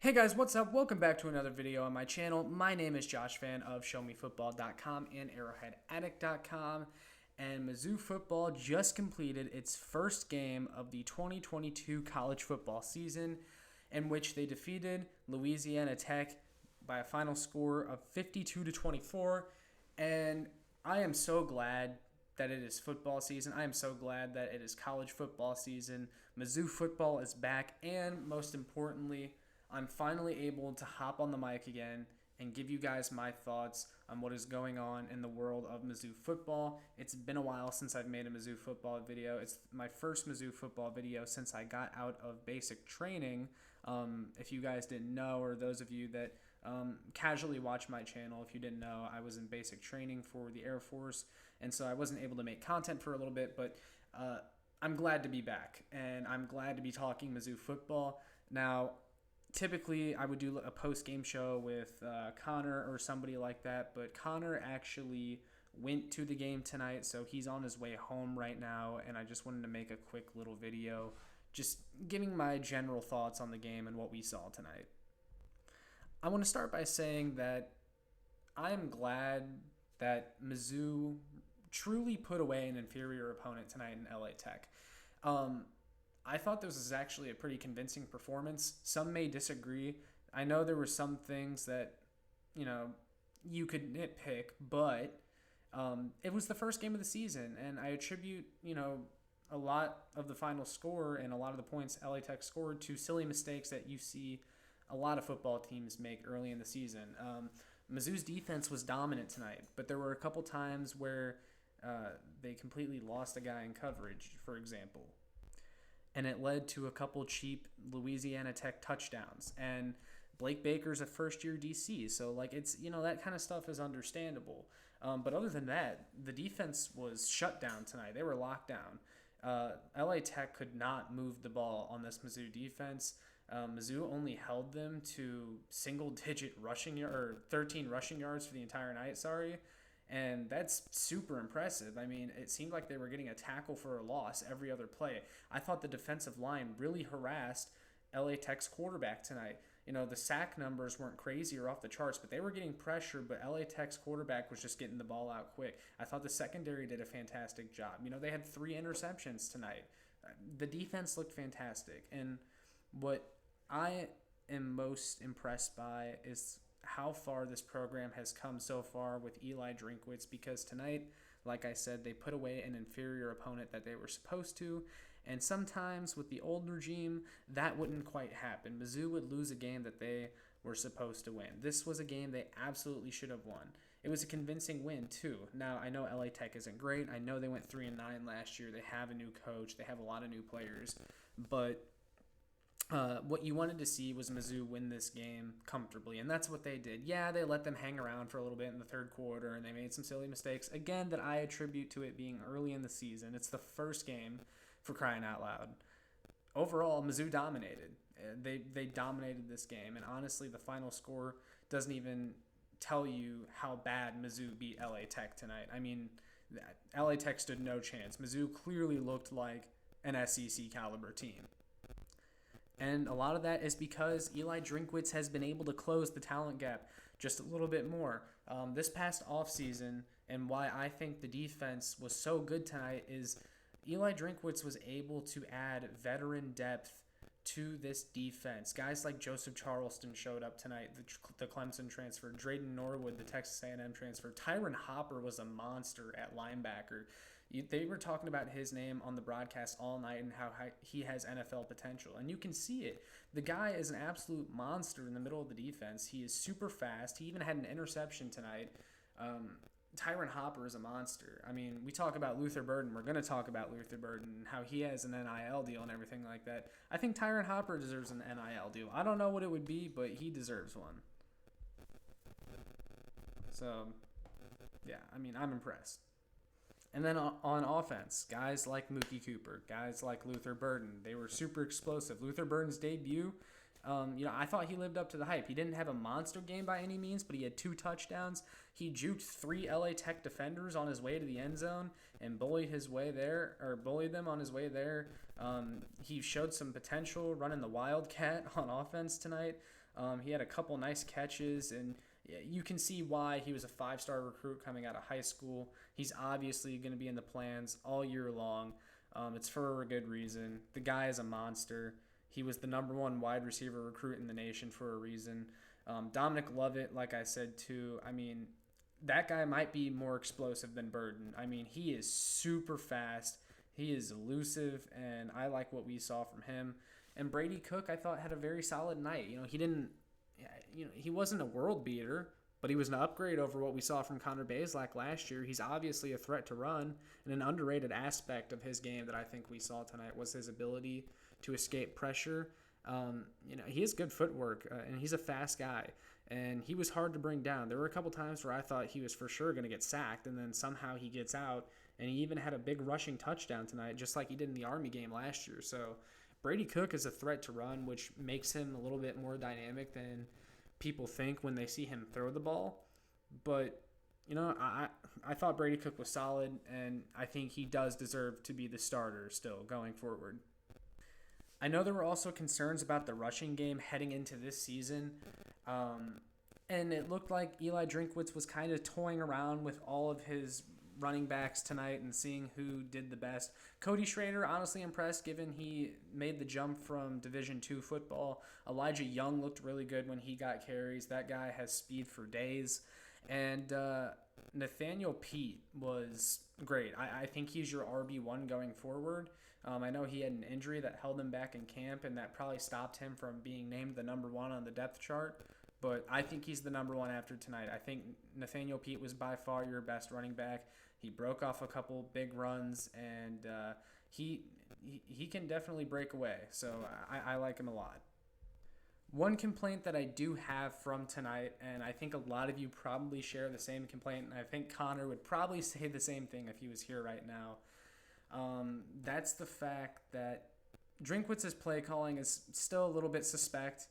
Hey guys, what's up? Welcome back to another video on my channel. My name is Josh Fan of ShowMeFootball.com and ArrowheadAddict.com. And Mizzou football just completed its first game of the 2022 college football season, in which they defeated Louisiana Tech by a final score of 52-24. And I am so glad that it is football season. I am so glad that it is college football season. Mizzou football is back, and most importantly, I'm finally able to hop on the mic again and give you guys my thoughts on what is going on in the world of Mizzou football. It's been a while since I've made a Mizzou football video. It's my first Mizzou football video since I got out of basic training. If you guys didn't know, or those of you that casually watch my channel, if you didn't know, I was in basic training for the Air Force, and so I wasn't able to make content for a little bit, but I'm glad to be back, and I'm glad to be talking Mizzou football. Now, typically, I would do a post-game show with Connor or somebody like that, but Connor actually went to the game tonight, so he's on his way home right now, and I just wanted to make a quick little video just giving my general thoughts on the game and what we saw tonight. I want to start by saying that I'm glad that Mizzou truly put away an inferior opponent tonight in LA Tech. I thought this was actually a pretty convincing performance. Some may disagree. I know there were some things that, you could nitpick, but it was the first game of the season, and I attribute, a lot of the final score and a lot of the points LA Tech scored to silly mistakes that you see a lot of football teams make early in the season. Mizzou's defense was dominant tonight, but there were a couple times where they completely lost a guy in coverage, for example. And it led to a couple cheap Louisiana Tech touchdowns. And Blake Baker's a first-year DC, so it's that kind of stuff is understandable. But other than that, the defense was shut down tonight. They were locked down. LA Tech could not move the ball on this Mizzou defense. Mizzou only held them to single-digit rushing or 13 rushing yards for the entire night. And that's super impressive. I mean, it seemed like they were getting a tackle for a loss every other play. I thought the defensive line really harassed LA Tech's quarterback tonight. The sack numbers weren't crazy or off the charts, but they were getting pressure, but LA Tech's quarterback was just getting the ball out quick. I thought the secondary did a fantastic job. They had 3 interceptions tonight. The defense looked fantastic. And what I am most impressed by is how far this program has come so far with Eli Drinkwitz, because tonight, like I said, they put away an inferior opponent that they were supposed to, and sometimes with the old regime, that wouldn't quite happen. Mizzou would lose a game that they were supposed to win. This was a game they absolutely should have won. It was a convincing win, too. Now, I know LA Tech isn't great. I know they went 3-9 last year. They have a new coach. They have a lot of new players, but what you wanted to see was Mizzou win this game comfortably, and that's what they did. Yeah, they let them hang around for a little bit in the third quarter, and they made some silly mistakes, again, that I attribute to it being early in the season. It's the first game, for crying out loud. Overall, Mizzou dominated. They dominated this game, and honestly, the final score doesn't even tell you how bad Mizzou beat LA Tech tonight. I mean, LA Tech stood no chance. Mizzou clearly looked like an SEC caliber team. And a lot of that is because Eli Drinkwitz has been able to close the talent gap just a little bit more. This past offseason, and why I think the defense was so good tonight, is Eli Drinkwitz was able to add veteran depth to this defense. Guys like Joseph Charleston showed up tonight, the Clemson transfer. Drayden Norwood, the Texas A&M transfer. Tyron Hopper was a monster at linebacker. They were talking about his name on the broadcast all night and how he has NFL potential. And you can see it. The guy is an absolute monster in the middle of the defense. He is super fast. He even had an interception tonight. Tyron Hopper is a monster. I mean, we talk about Luther Burden. We're going to talk about Luther Burden and how he has an NIL deal and everything like that. I think Tyron Hopper deserves an NIL deal. I don't know what it would be, but he deserves one. So, yeah, I mean, I'm impressed. And then on offense, guys like Mookie Cooper, guys like Luther Burden, they were super explosive. Luther Burden's debut, I thought he lived up to the hype. He didn't have a monster game by any means, but he had 2 touchdowns. He juked 3 LA Tech defenders on his way to the end zone and bullied them on his way there. He showed some potential running the Wildcat on offense tonight. He had a couple nice catches, and you can see why he was a 5-star recruit coming out of high school. He's obviously going to be in the plans all year long. It's for a good reason. The guy is a monster. He was the number 1 wide receiver recruit in the nation for a reason. Dominic Lovett, like I said too, that guy might be more explosive than Burden. He is super fast. He is elusive, and I like what we saw from him. And Brady Cook, I thought, had a very solid night. He wasn't a world beater, but he was an upgrade over what we saw from Connor Bazelak last year. He's obviously a threat to run, and an underrated aspect of his game that I think we saw tonight was his ability to escape pressure. He has good footwork, and he's a fast guy, and he was hard to bring down. There were a couple times where I thought he was for sure going to get sacked, and then somehow he gets out, and he even had a big rushing touchdown tonight, just like he did in the Army game last year. So Brady Cook is a threat to run, which makes him a little bit more dynamic than people think when they see him throw the ball. But, I thought Brady Cook was solid, and I think he does deserve to be the starter still going forward. I know there were also concerns about the rushing game heading into this season, and it looked like Eli Drinkwitz was kind of toying around with all of his running backs tonight and seeing who did the best. Cody Schrader, honestly impressed given he made the jump from Division II football. Elijah Young looked really good when he got carries. That guy has speed for days. And Nathaniel Pete was great. I think he's your RB1 going forward. I know he had an injury that held him back in camp, and that probably stopped him from being named the number 1 on the depth chart. But I think he's the number 1 after tonight. I think Nathaniel Pete was by far your best running back. He broke off a couple big runs, and he can definitely break away. So I like him a lot. One complaint that I do have from tonight, and I think a lot of you probably share the same complaint, and I think Connor would probably say the same thing if he was here right now. That's the fact that Drinkwitz's play calling is still a little bit suspect.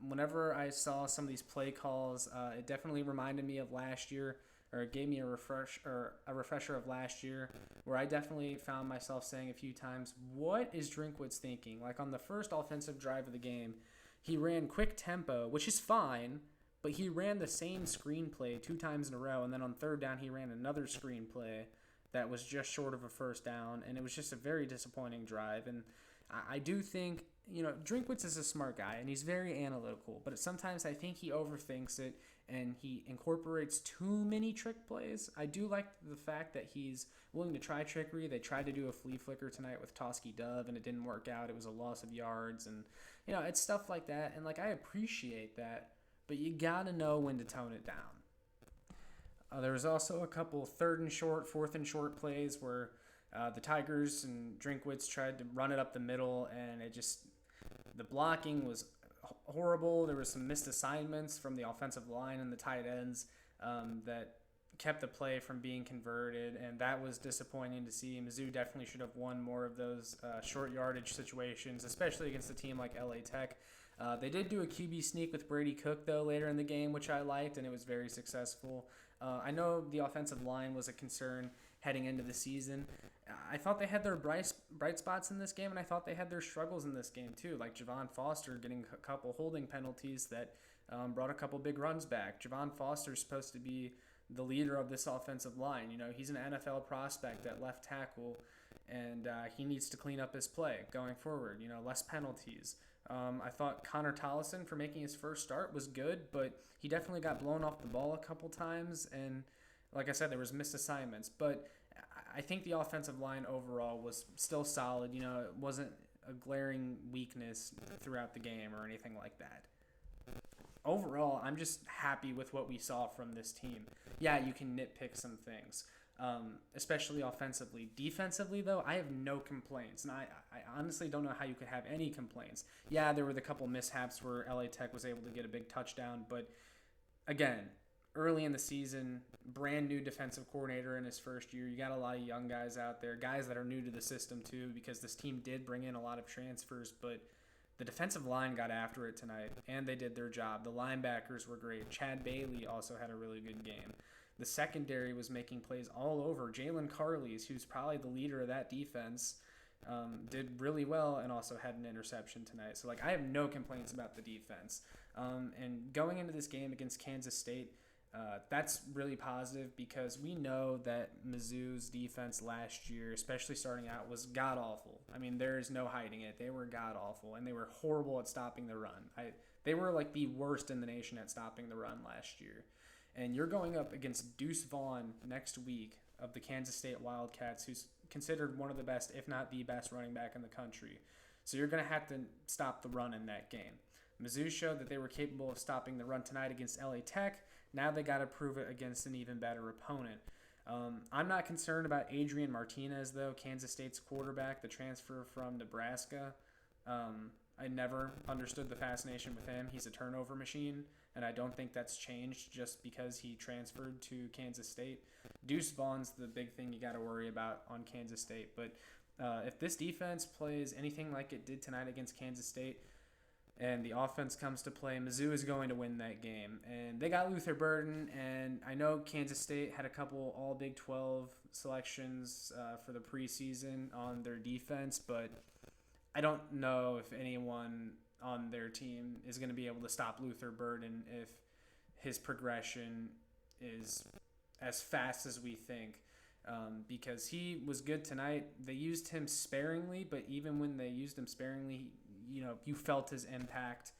Whenever I saw some of these play calls, it definitely reminded me of last year, or it gave me a refresher of last year, where I definitely found myself saying a few times, what is Drinkwitz thinking? Like on the first offensive drive of the game, he ran quick tempo, which is fine, but he ran the same screenplay 2 times in a row, and then on 3rd down he ran another screenplay that was just short of a first down, and it was just a very disappointing drive. And I do think, Drinkwitz is a smart guy, and he's very analytical, but sometimes I think he overthinks it, and he incorporates too many trick plays. I do like the fact that he's willing to try trickery. They tried to do a flea flicker tonight with Tosky Dove, and it didn't work out. It was a loss of yards, and, it's stuff like that, and, I appreciate that, but you gotta know when to tone it down. There was also a couple 3rd and short, 4th and short plays where the Tigers and Drinkwitz tried to run it up the middle, and the blocking was horrible. There were some missed assignments from the offensive line and the tight ends that kept the play from being converted, and that was disappointing to see. Mizzou definitely should have won more of those short yardage situations, especially against a team like LA Tech. They did do a QB sneak with Brady Cook, though, later in the game, which I liked, and it was very successful. I know the offensive line was a concern heading into the season. I thought they had their bright spots in this game, and I thought they had their struggles in this game, too, like Javon Foster getting a couple holding penalties that brought a couple big runs back. Javon Foster is supposed to be the leader of this offensive line. He's an NFL prospect at left tackle, and he needs to clean up his play going forward, less penalties. I thought Connor Tollison, for making his first start, was good, but he definitely got blown off the ball a couple times, and like I said, there was missed assignments. But I think the offensive line overall was still solid. It wasn't a glaring weakness throughout the game or anything like that. Overall, I'm just happy with what we saw from this team. Yeah, you can nitpick some things, especially offensively. Defensively, though, I have no complaints, and I honestly don't know how you could have any complaints. Yeah, there were the couple mishaps where LA Tech was able to get a big touchdown, but again, early in the season, brand new defensive coordinator in his first year. You got a lot of young guys out there, guys that are new to the system too, because this team did bring in a lot of transfers, but The defensive line got after it tonight, and they did their job. The linebackers were great. Chad Bailey also had a really good game. The secondary was making plays all over. Jalen Carleys, who's probably the leader of that defense, did really well and also had an interception tonight. So, I have no complaints about the defense. And going into this game against Kansas State, that's really positive because we know that Mizzou's defense last year, especially starting out, was god-awful. I mean, there is no hiding it. They were god-awful, and they were horrible at stopping the run. They were the worst in the nation at stopping the run last year. And you're going up against Deuce Vaughn next week of the Kansas State Wildcats, who's considered one of the best, if not the best, running back in the country. So you're going to have to stop the run in that game. Mizzou showed that they were capable of stopping the run tonight against LA Tech. Now they got to prove it against an even better opponent. I'm not concerned about Adrian Martinez, though, Kansas State's quarterback, the transfer from Nebraska. I never understood the fascination with him. He's a turnover machine, and I don't think that's changed just because he transferred to Kansas State. Deuce Vaughn's the big thing you got to worry about on Kansas State. But if this defense plays anything like it did tonight against Kansas State and the offense comes to play, Mizzou is going to win that game. And they got Luther Burden, and I know Kansas State had a couple all Big 12 selections for the preseason on their defense, but I don't know if anyone on their team is going to be able to stop Luther Burden if his progression is as fast as we think, because he was good tonight. They used him sparingly, but even when they used him sparingly, you felt his impact.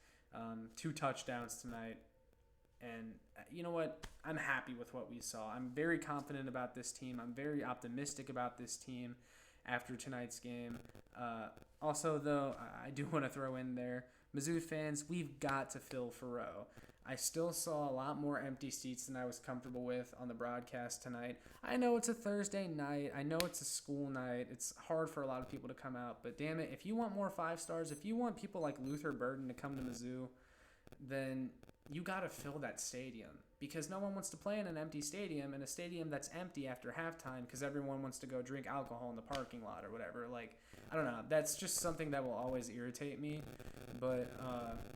2 touchdowns tonight. And you know what? I'm happy with what we saw. I'm very confident about this team. I'm very optimistic about this team after tonight's game. Also, though, I do want to throw in there, Mizzou fans, we've got to fill Faroe. I still saw a lot more empty seats than I was comfortable with on the broadcast tonight. I know it's a Thursday night. I know it's a school night. It's hard for a lot of people to come out. But damn it, if you want more 5 stars, if you want people like Luther Burden to come to Mizzou, then you got to fill that stadium. Because no one wants to play in an empty stadium, and a stadium that's empty after halftime because everyone wants to go drink alcohol in the parking lot or whatever. I don't know. That's just something that will always irritate me. But,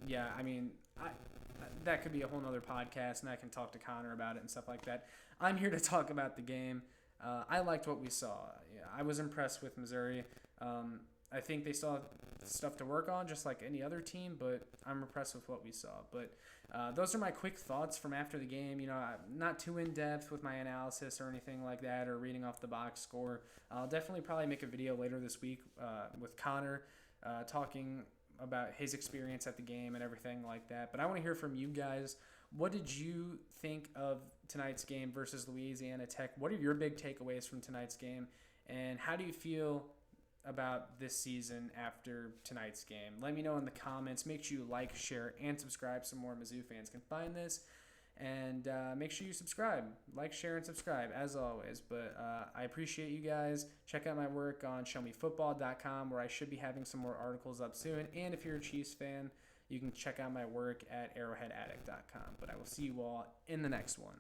yeah, I mean, that could be a whole nother podcast, and I can talk to Connor about it and stuff like that. I'm here to talk about the game. I liked what we saw. Yeah, I was impressed with Missouri. I think they still have stuff to work on, just like any other team, but I'm impressed with what we saw. But those are my quick thoughts from after the game. I'm not too in-depth with my analysis or anything like that or reading off the box score. I'll definitely probably make a video later this week with Connor talking about his experience at the game and everything like that. But I want to hear from you guys. What did you think of tonight's game versus Louisiana Tech? What are your big takeaways from tonight's game? And how do you feel about this season after tonight's game? Let me know in the comments. Make sure you like, share, and subscribe so more Mizzou fans can find this. And make sure you subscribe. Like, share, and subscribe, as always. But I appreciate you guys. Check out my work on showmefootball.com, where I should be having some more articles up soon. And if you're a Chiefs fan, you can check out my work at arrowheadaddict.com. But I will see you all in the next one.